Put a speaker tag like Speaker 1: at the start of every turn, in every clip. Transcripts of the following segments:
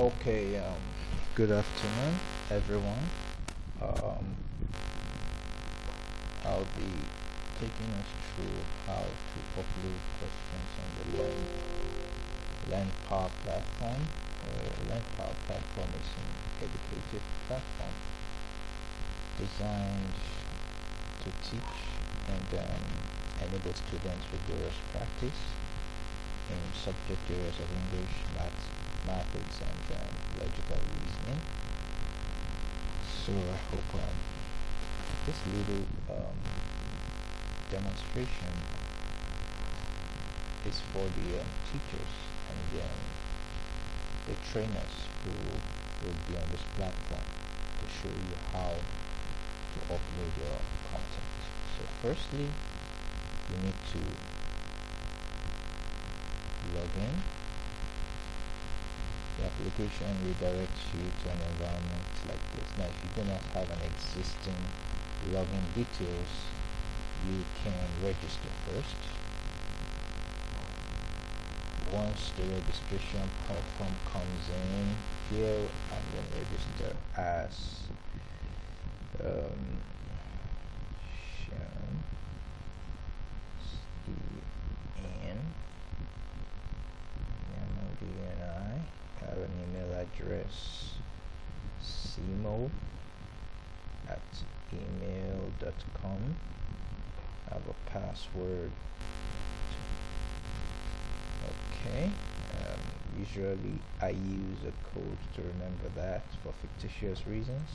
Speaker 1: Okay, good afternoon, everyone. Um, I'll be taking us through how to upload questions on the LearnPower platform. LearnPower platform is an educative platform designed to teach and enable students rigorous practice in subject areas of English, mathematics, and logical reasoning. So I hope this little demonstration is for the teachers and the trainers who will be on this platform to show you how to upload your content. So firstly, you need to log in. The application redirects you to an environment like this. Now, if you do not have an existing login details, you can register first. Once the registration platform comes in, fill and then register as Sharon N. and I have an email address cmo@email.com. I have a password. Okay. Usually I use a code to remember that for fictitious reasons.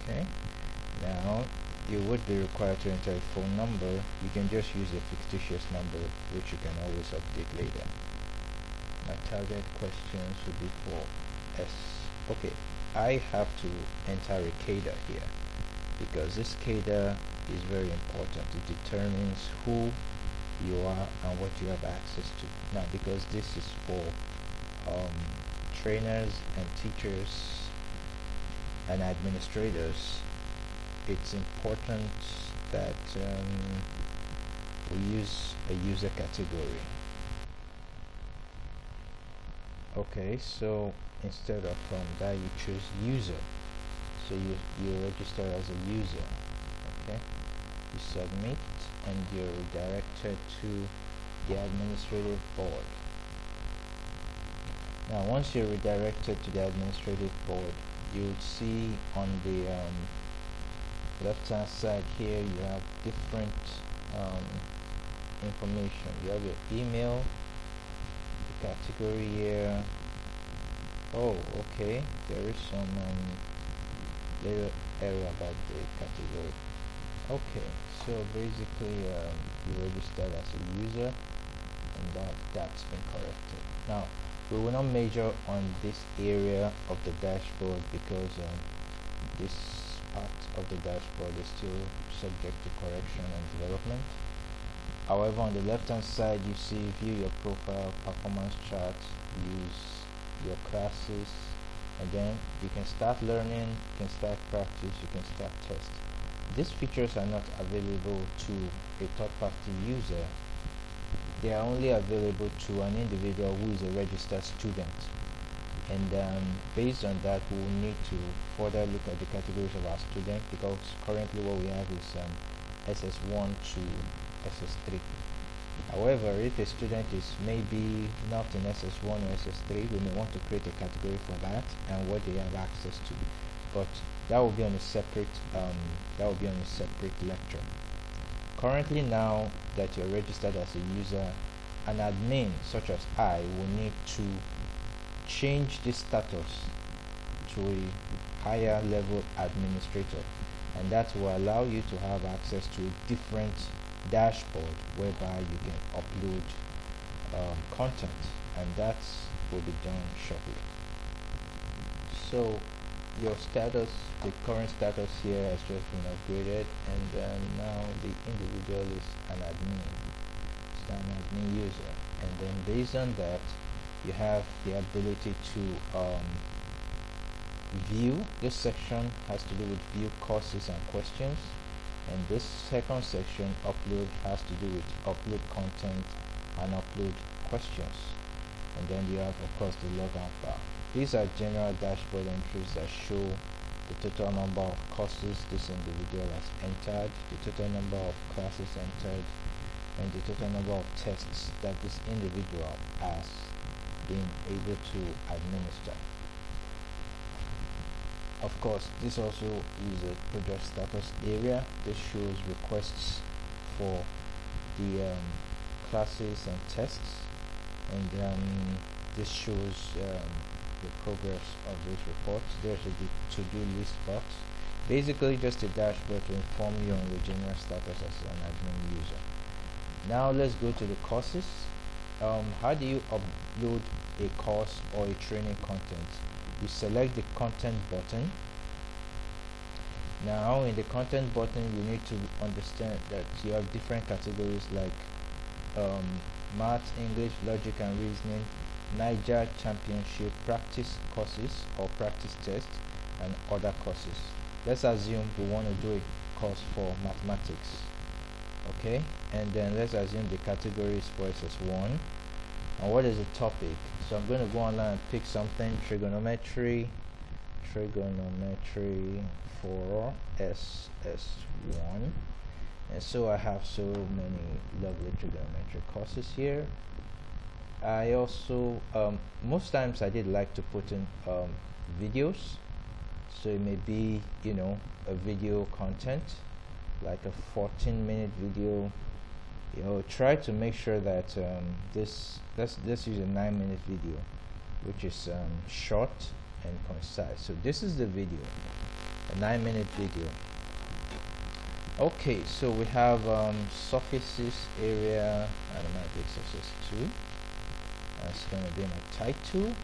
Speaker 1: Okay. Now you would be required to enter a phone number. You can just use a fictitious number which you can always update later. My target questions would be for okay, I have to enter a CADA here because this CADA is very important. It determines who you are and what you have access to. Now, because this is for trainers and teachers and administrators, it's important that we use a user category. Okay, so instead of that, you choose user. So you register as a user. Okay, you submit and you're redirected to the administrative board. Now, once you're redirected to the administrative board, you'll see on the left hand side here you have different information. You have your email, the category here. Oh, okay, there is some little error about the category. Okay, so basically you registered as a user and that's been corrected. Now, we will not measure on this area of the dashboard because this part of the dashboard is still subject to correction and development. However, on the left hand side you see view your profile, performance chart, use your classes, and then you can start learning, you can start practice, you can start test. These features are not available to a third-party user. They are only available to an individual who is a registered student, and based on that we will need to further look at the categories of our student, because currently what we have is SS1 to SS3. However, if a student is maybe not in SS1 or SS3, we may want to create a category for that and what they have access to, but that will be on a separate lecture. Currently, now that you're registered as a user, an admin such as I will need to change this status to a higher level administrator, and that will allow you to have access to a different dashboard whereby you can upload content, and that will be done shortly. So your status, the current status here has just been upgraded, and now the individual is an admin. It's an admin user, and then based on that you have the ability to view. This section has to do with view courses and questions, and this second section, upload, has to do with upload content and upload questions. and then you have, of course, the logout bar. These are general dashboard entries that show the total number of courses this individual has entered, the total number of classes entered, and the total number of tests that this individual has been able to administer. Of course, this also is a project status area. This shows requests for the classes and tests, and this shows the progress of those reports. There's a to-do list box, basically just a dashboard to inform you on the general status as an admin user. Now let's go to the courses. How do you upload a course or a training content? You select the content button. Now in the content button, you need to understand that you have different categories like math, English, logic and reasoning, Niger Championship, practice courses or practice tests, and other courses. Let's assume we want to do a course for mathematics. Okay, and then let's assume the category is for SS1. And what is the topic? So I'm going to go online and pick something: trigonometry for SS1. And so I have so many lovely trigonometry courses here. I also most times I did like to put in videos, so it may be, you know, a video content like a 14-minute video. You know, try to make sure that let's use a 9-minute video, which is short and concise. So this is the video, a 9-minute video. Okay, so we have surfaces area mathematics SS2. That's going to be my title,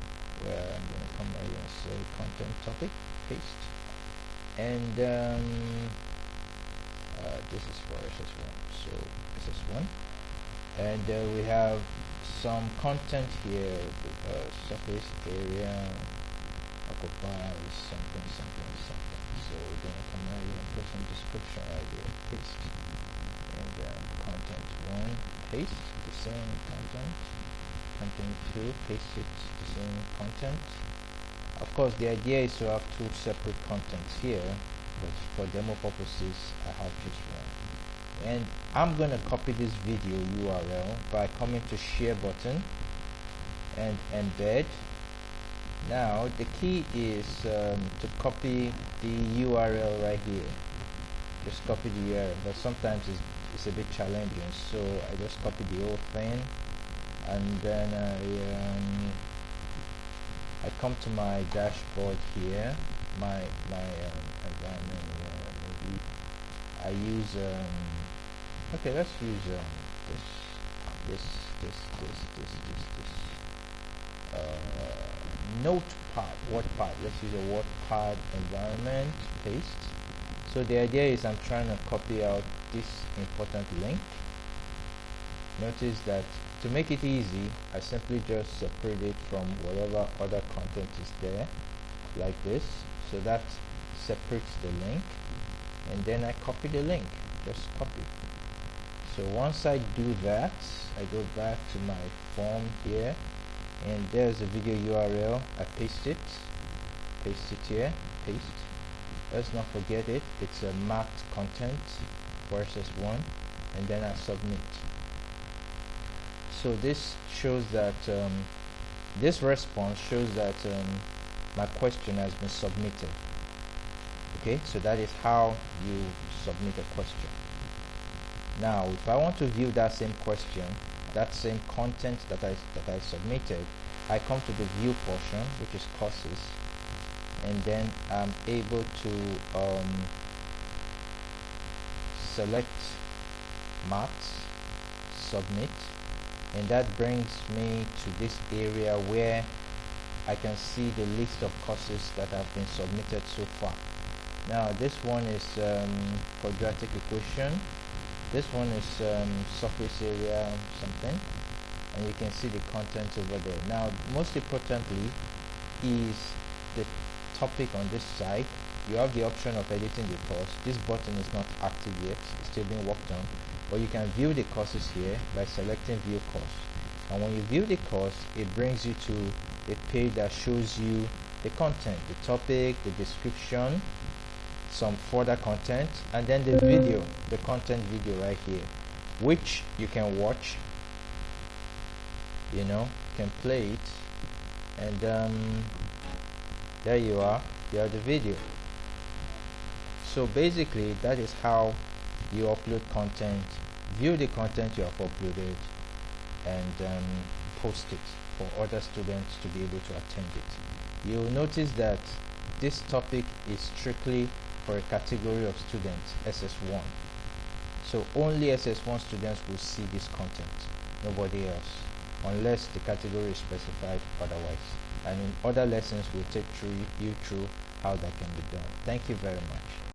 Speaker 1: where I'm going to come right here and say content topic, paste, and this is for SS1, so SS1, and we have some content here. Surface area occupies something. So we're going to come right here and put some description right here, paste, and content 1, paste the same content. Content 2, paste it the same content. Of course, the idea is to have two separate contents here, but for demo purposes, I have just one. And I'm going to copy this video URL by coming to share button and embed. Now the key is to copy the URL right here. Just copy the URL, but sometimes it's a bit challenging, so I just copy the whole thing, and then I come to my dashboard here, my environment here. Maybe I use okay, let's use this Notepad, WordPad. Let's use a WordPad environment, paste. So the idea is I'm trying to copy out this important link. Notice that to make it easy, I simply just separate it from whatever other content is there, like this. So that separates the link, and then I copy the link, just copy. So once I do that, I go back to my form here, and there's a video URL. I paste it here, paste. Let's not forget it, it's a marked content versus 1, and then I submit. So this shows that this response shows that my question has been submitted. Okay, so that is how you submit a question. Now if I want to view that same question, that same content that I submitted, I come to the view portion, which is courses, and then I'm able to select maths, submit, and that brings me to this area where I can see the list of courses that have been submitted so far. Now this one is quadratic equation, this one is surface area something, and you can see the content over there. Now most importantly is the topic on this side. You have the option of editing the course. This button is not active yet, it's still being worked on, but you can view the courses here by selecting view course. And when you view the course, it brings you to a page that shows you the content, the topic, the description, some further content, and then the video, the content video right here, which you can watch, you can play it, and there you are, the video. So basically that is how you upload content, view the content you have uploaded, and post it for other students to be able to attend it. You'll notice that this topic is strictly for a category of students, SS1. So only SS1 students will see this content, nobody else, unless the category is specified otherwise. And in other lessons we'll take you through how that can be done. Thank you very much.